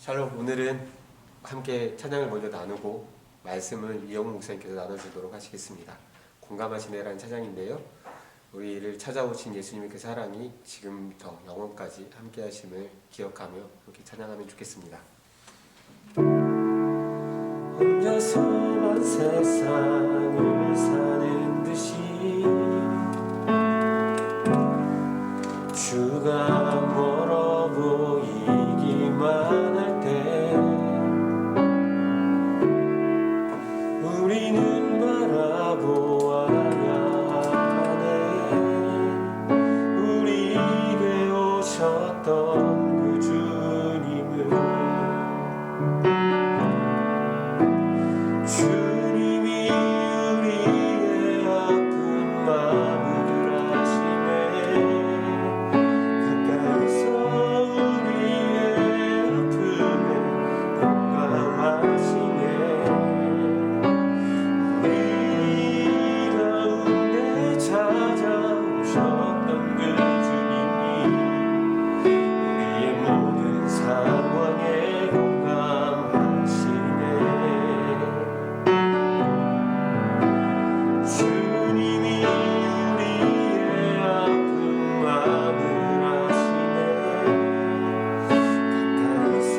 샬롬, 오늘은 함께 찬양을 먼저 나누고 말씀을 이영훈 목사님께서 나눠주도록 하시겠습니다. 공감하시네라는 찬양인데요, 우리를 찾아오신 예수님의 그 사랑이 지금부터 영원까지 함께 하심을 기억하며 이렇게 찬양하면 좋겠습니다. 혼자서만 세상을 사는 듯이 주가 멀어 보이기만 할 때 우리는 바라보아야 하네. 우리에게 오셨던 그 주님을, 주님이 우리의 아픈 마음을 아시네. 가까이서 우리의 아픔에 공감하시네. 우리 가운데 찾아오셨던 그 주님이 우리의 모든 상황에 공감하시네. 주님이 우리의 아픈 마음을 아시네. 가까이서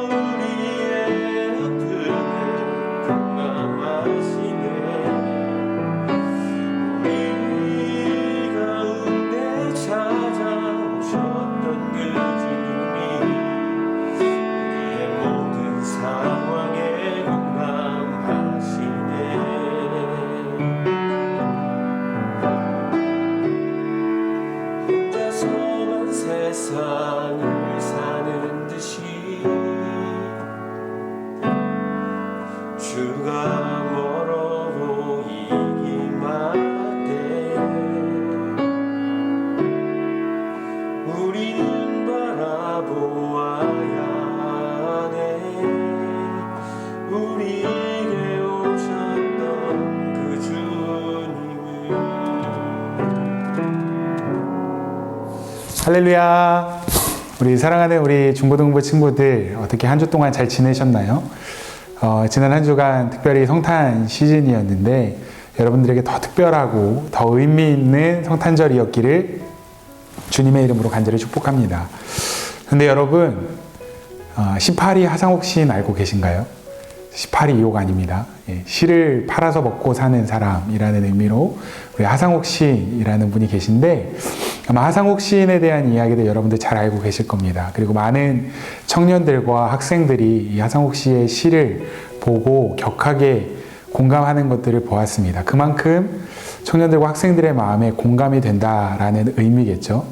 우리의 아픔에 공감하시네. 우리 가운데 찾아오셨던 그 주님이 우리의 모든 상황에 공감하시네. 혼자서만 세상을 사는 듯이 주가 멀어 보이기만 할 때 우리는 바라보아야 하네. 우리에게 오셨던 그 주님을. 할렐루야. 우리 사랑하는 우리 중고등부 친구들, 어떻게 한 주 동안 잘 지내셨나요? 지난 한 주간 특별히 성탄 시즌이었는데 여러분들에게 더 특별하고 더 의미 있는 성탄절이었기를 주님의 이름으로 간절히 축복합니다. 근데 여러분, 18이 하상옥 시인 알고 계신가요? 18이 이호가 아닙니다. 시를 팔아서 먹고 사는 사람이라는 의미로 우리 하상옥 시인이라는 분이 계신데, 아마 하상옥 시인에 대한 이야기도 여러분들 잘 알고 계실 겁니다. 그리고 많은 청년들과 학생들이 이 하상옥 씨의 시를 보고 격하게 공감하는 것들을 보았습니다. 그만큼 청년들과 학생들의 마음에 공감이 된다라는 의미겠죠.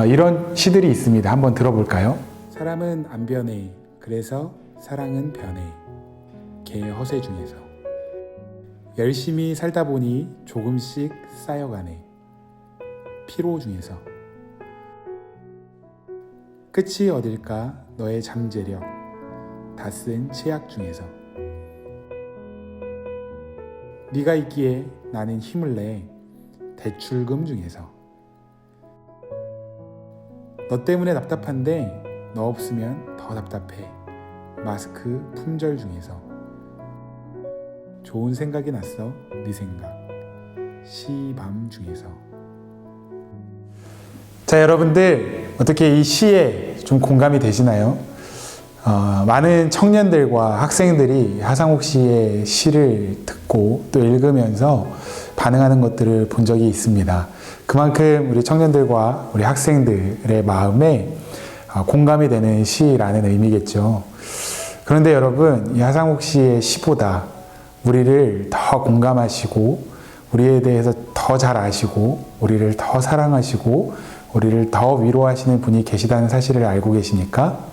이런 시들이 있습니다. 한번 들어볼까요? 사람은 안 변해. 그래서 사랑은 변해. 개의 허세 중에서. 열심히 살다 보니 조금씩 쌓여가네. 피로 중에서. 끝이 어딜까 너의 잠재력. 다 쓴 치약 중에서. 네가 있기에 나는 힘을 내. 대출금 중에서. 너 때문에 답답한데 너 없으면 더 답답해. 마스크 품절 중에서. 좋은 생각이 났어. 네 생각. 시밤 중에서. 자, 여러분들 어떻게 이 시에 좀 공감이 되시나요? 많은 청년들과 학생들이 하상옥 씨의 시를 듣고 또 읽으면서 반응하는 것들을 본 적이 있습니다. 그만큼 우리 청년들과 우리 학생들의 마음에 공감이 되는 시라는 의미겠죠. 그런데 여러분, 이 하상옥 씨의 시보다 우리를 더 공감하시고 우리에 대해서 더 잘 아시고 우리를 더 사랑하시고 우리를 더 위로하시는 분이 계시다는 사실을 알고 계시니까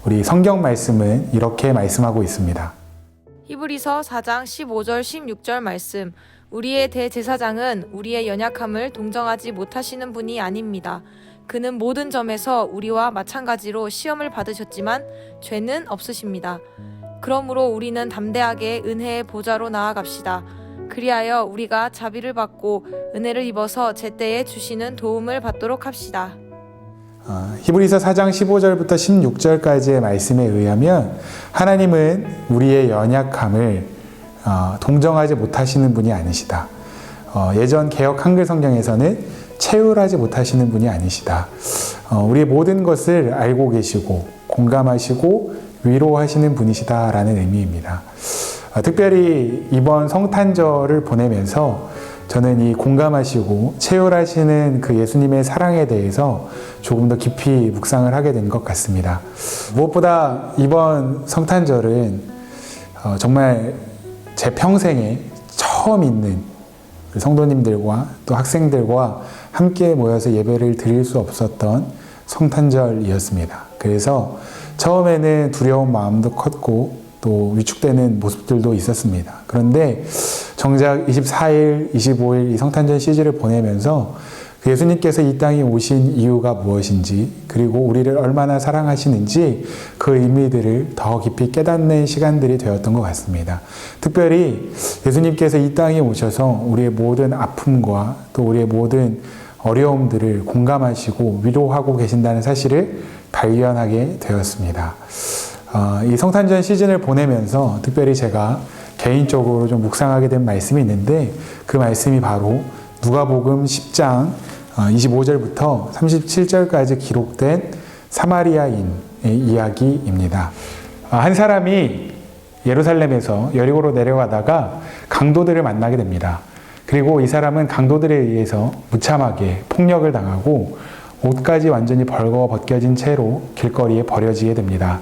우리 성경 말씀은 이렇게 말씀하고 있습니다. 히브리서 4장 15절 16절 말씀. 우리의 대제사장은 우리의 연약함을 동정하지 못하시는 분이 아닙니다. 그는 모든 점에서 우리와 마찬가지로 시험을 받으셨지만 죄는 없으십니다. 그러므로 우리는 담대하게 은혜의 보좌로 나아갑시다. 그리하여 우리가 자비를 받고 은혜를 입어서 제때에 주시는 도움을 받도록 합시다. 히브리서 4장 15절부터 16절까지의 말씀에 의하면 하나님은 우리의 연약함을 동정하지 못하시는 분이 아니시다. 예전 개역 한글 성경에서는 체휼하지 못하시는 분이 아니시다. 우리의 모든 것을 알고 계시고 공감하시고 위로하시는 분이시다라는 의미입니다. 특별히 이번 성탄절을 보내면서 저는 이 공감하시고 체휼하시는 그 예수님의 사랑에 대해서 조금 더 깊이 묵상을 하게 된 것 같습니다. 무엇보다 이번 성탄절은 정말 제 평생에 처음 있는 성도님들과 또 학생들과 함께 모여서 예배를 드릴 수 없었던 성탄절이었습니다. 그래서 처음에는 두려운 마음도 컸고 또 위축되는 모습들도 있었습니다. 그런데 정작 24일, 25일 이 성탄절 시즌을 보내면서 예수님께서 이 땅에 오신 이유가 무엇인지 그리고 우리를 얼마나 사랑하시는지 그 의미들을 더 깊이 깨닫는 시간들이 되었던 것 같습니다. 특별히 예수님께서 이 땅에 오셔서 우리의 모든 아픔과 또 우리의 모든 어려움들을 공감하시고 위로하고 계신다는 사실을 발견하게 되었습니다. 이 성탄절 시즌을 보내면서 특별히 제가 개인적으로 좀 묵상하게 된 말씀이 있는데 그 말씀이 바로 누가복음 10장 25절부터 37절까지 기록된 사마리아인의 이야기입니다. 한 사람이 예루살렘에서 여리고로 내려가다가 강도들을 만나게 됩니다. 그리고 이 사람은 강도들에 의해서 무참하게 폭력을 당하고 옷까지 완전히 벌거 벗겨진 채로 길거리에 버려지게 됩니다.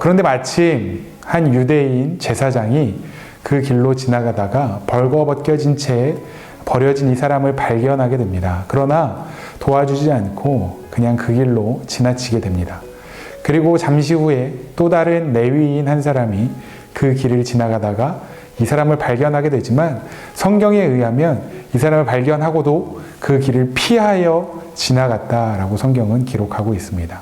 그런데 마침 한 유대인 제사장이 그 길로 지나가다가 벌거 벗겨진 채 버려진 이 사람을 발견하게 됩니다. 그러나 도와주지 않고 그냥 그 길로 지나치게 됩니다. 그리고 잠시 후에 또 다른 레위인 한 사람이 그 길을 지나가다가 이 사람을 발견하게 되지만 성경에 의하면 이 사람을 발견하고도 그 길을 피하여 지나갔다라고 성경은 기록하고 있습니다.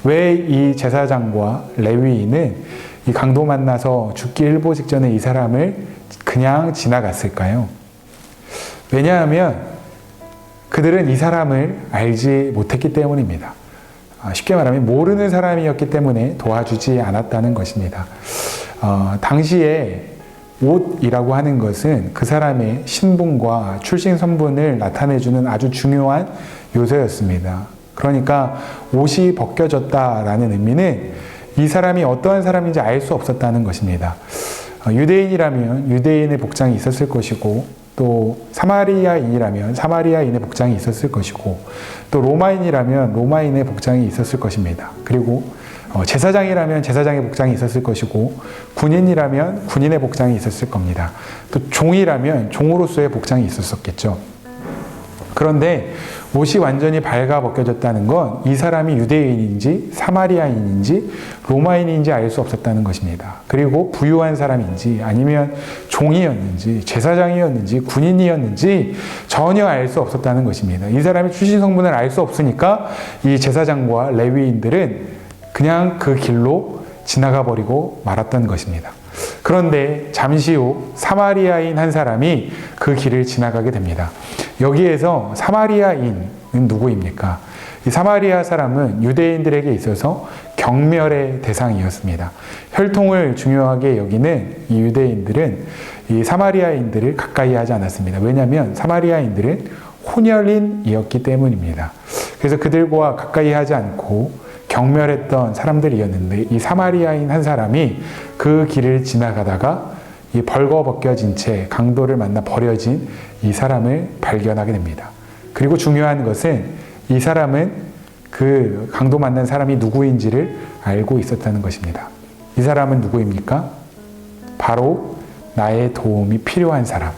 왜 이 제사장과 레위인은 이 강도 만나서 죽기 일보 직전에 이 사람을 그냥 지나갔을까요? 왜냐하면 그들은 이 사람을 알지 못했기 때문입니다. 쉽게 말하면 모르는 사람이었기 때문에 도와주지 않았다는 것입니다. 당시에 옷이라고 하는 것은 그 사람의 신분과 출신 선분을 나타내주는 아주 중요한 요소였습니다. 그러니까 옷이 벗겨졌다라는 의미는 이 사람이 어떠한 사람인지 알 수 없었다는 것입니다. 유대인이라면 유대인의 복장이 있었을 것이고 또 사마리아인이라면 사마리아인의 복장이 있었을 것이고 또 로마인이라면 로마인의 복장이 있었을 것입니다. 그리고 제사장이라면 제사장의 복장이 있었을 것이고 군인이라면 군인의 복장이 있었을 겁니다. 또 종이라면 종으로서의 복장이 있었겠죠. 그런데 옷이 완전히 발가 벗겨졌다는 건 이 사람이 유대인인지 사마리아인인지 로마인인지 알 수 없었다는 것입니다. 그리고 부유한 사람인지 아니면 종이었는지 제사장이었는지 군인이었는지 전혀 알 수 없었다는 것입니다. 이 사람의 출신 성분을 알 수 없으니까 이 제사장과 레위인들은 그냥 그 길로 지나가 버리고 말았던 것입니다. 그런데 잠시 후 사마리아인 한 사람이 그 길을 지나가게 됩니다. 여기에서 사마리아인은 누구입니까? 이 사마리아 사람은 유대인들에게 있어서 경멸의 대상이었습니다. 혈통을 중요하게 여기는 이 유대인들은 이 사마리아인들을 가까이 하지 않았습니다. 왜냐하면 사마리아인들은 혼혈인이었기 때문입니다. 그래서 그들과 가까이 하지 않고 경멸했던 사람들이었는데 이 사마리아인 한 사람이 그 길을 지나가다가 이 벌거 벗겨진 채 강도를 만나 버려진 이 사람을 발견하게 됩니다. 그리고 중요한 것은 이 사람은 그 강도 만난 사람이 누구인지를 알고 있었다는 것입니다. 이 사람은 누구입니까? 바로 나의 도움이 필요한 사람.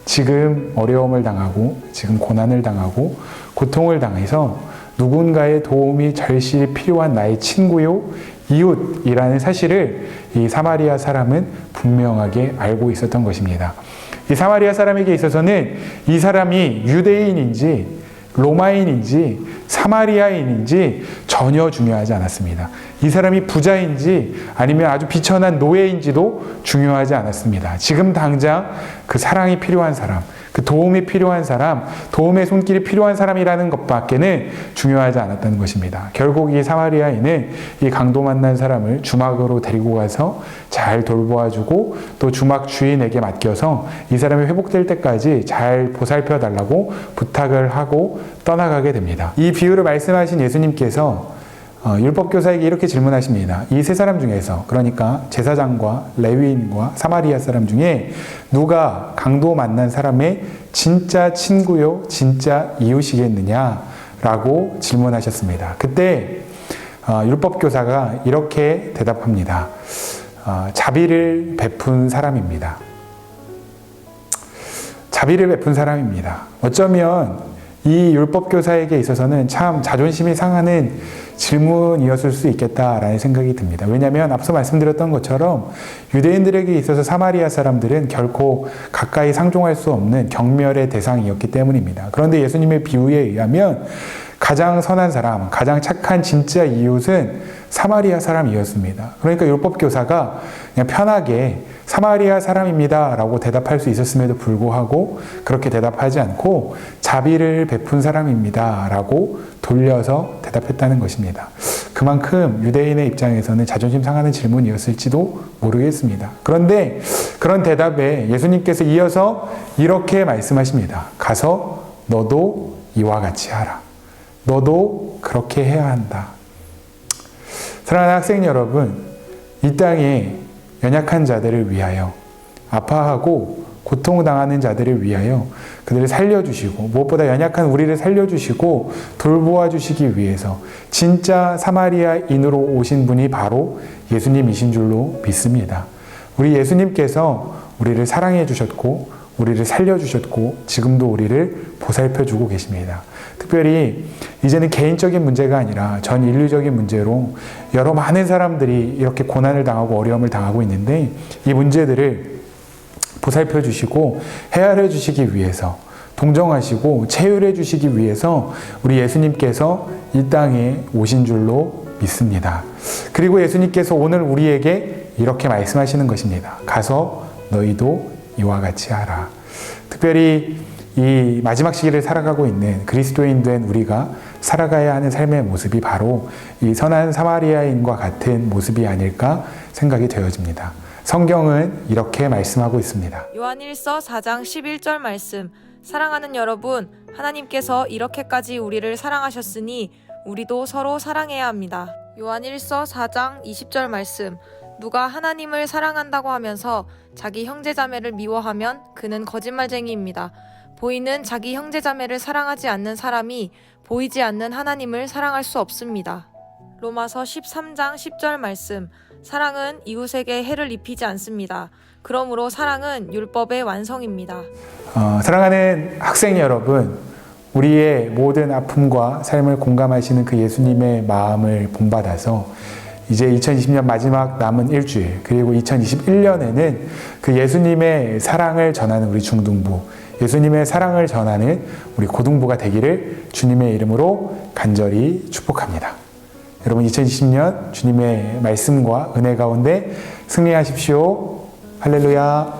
지금 어려움을 당하고 지금 고난을 당하고 고통을 당해서 누군가의 도움이 절실히 필요한 나의 친구요 이웃이라는 사실을 이 사마리아 사람은 분명하게 알고 있었던 것입니다. 이 사마리아 사람에게 있어서는 이 사람이 유대인인지 로마인인지 사마리아인인지 전혀 중요하지 않았습니다. 이 사람이 부자인지 아니면 아주 비천한 노예인지도 중요하지 않았습니다. 지금 당장 그 사랑이 필요한 사람, 그 도움이 필요한 사람, 도움의 손길이 필요한 사람이라는 것밖에는 중요하지 않았다는 것입니다. 결국 이 사마리아인은 이 강도 만난 사람을 주막으로 데리고 가서 잘 돌보아주고 또 주막 주인에게 맡겨서 이 사람이 회복될 때까지 잘 보살펴 달라고 부탁을 하고 떠나가게 됩니다. 이 비유를 말씀하신 예수님께서 율법교사에게 이렇게 질문하십니다. 이 세 사람 중에서, 그러니까 제사장과 레위인과 사마리아 사람 중에 누가 강도 만난 사람의 진짜 친구요, 진짜 이웃이겠느냐? 라고 질문하셨습니다. 그때 율법교사가 이렇게 대답합니다. 자비를 베푼 사람입니다. 자비를 베푼 사람입니다. 어쩌면 이 율법교사에게 있어서는 참 자존심이 상하는 질문이었을 수 있겠다라는 생각이 듭니다. 왜냐하면 앞서 말씀드렸던 것처럼 유대인들에게 있어서 사마리아 사람들은 결코 가까이 상종할 수 없는 경멸의 대상이었기 때문입니다. 그런데 예수님의 비유에 의하면 가장 선한 사람, 가장 착한 진짜 이웃은 사마리아 사람이었습니다. 그러니까 율법교사가 그냥 편하게 사마리아 사람입니다 라고 대답할 수 있었음에도 불구하고 그렇게 대답하지 않고 자비를 베푼 사람입니다 라고 돌려서 대답했다는 것입니다. 그만큼 유대인의 입장에서는 자존심 상하는 질문이었을지도 모르겠습니다. 그런데 그런 대답에 예수님께서 이어서 이렇게 말씀하십니다. 가서 너도 이와 같이 하라. 너도 그렇게 해야 한다. 사랑하는 학생 여러분, 이 땅에 연약한 자들을 위하여, 아파하고 고통당하는 자들을 위하여 그들을 살려주시고 무엇보다 연약한 우리를 살려주시고 돌보아 주시기 위해서 진짜 사마리아인으로 오신 분이 바로 예수님이신 줄로 믿습니다. 우리 예수님께서 우리를 사랑해 주셨고 우리를 살려주셨고 지금도 우리를 보살펴주고 계십니다. 특별히 이제는 개인적인 문제가 아니라 전 인류적인 문제로 여러 많은 사람들이 이렇게 고난을 당하고 어려움을 당하고 있는데 이 문제들을 보살펴 주시고 헤아려 주시기 위해서 동정하시고 체휼해 주시기 위해서 우리 예수님께서 이 땅에 오신 줄로 믿습니다. 그리고 예수님께서 오늘 우리에게 이렇게 말씀하시는 것입니다. 가서 너희도 이와 같이 하라. 특별히 이 마지막 시기를 살아가고 있는 그리스도인 된 우리가 살아가야 하는 삶의 모습이 바로 이 선한 사마리아인과 같은 모습이 아닐까 생각이 되어집니다. 성경은 이렇게 말씀하고 있습니다. 요한일서 4장 11절 말씀. 사랑하는 여러분, 하나님께서 이렇게까지 우리를 사랑하셨으니 우리도 서로 사랑해야 합니다. 요한일서 4장 20절 말씀. 누가 하나님을 사랑한다고 하면서 자기 형제자매를 미워하면 그는 거짓말쟁이입니다. 보이는 자기 형제자매를 사랑하지 않는 사람이 보이지 않는 하나님을 사랑할 수 없습니다. 로마서 13장 10절 말씀. 사랑은 이웃에게 해를 입히지 않습니다. 그러므로 사랑은 율법의 완성입니다. 사랑하는 학생 여러분, 우리의 모든 아픔과 삶을 공감하시는 그 예수님의 마음을 본받아서 이제 2020년 마지막 남은 일주일, 그리고 2021년에는 그 예수님의 사랑을 전하는 우리 중등부, 예수님의 사랑을 전하는 우리 고등부가 되기를 주님의 이름으로 간절히 축복합니다. 여러분 2020년 주님의 말씀과 은혜 가운데 승리하십시오. 할렐루야.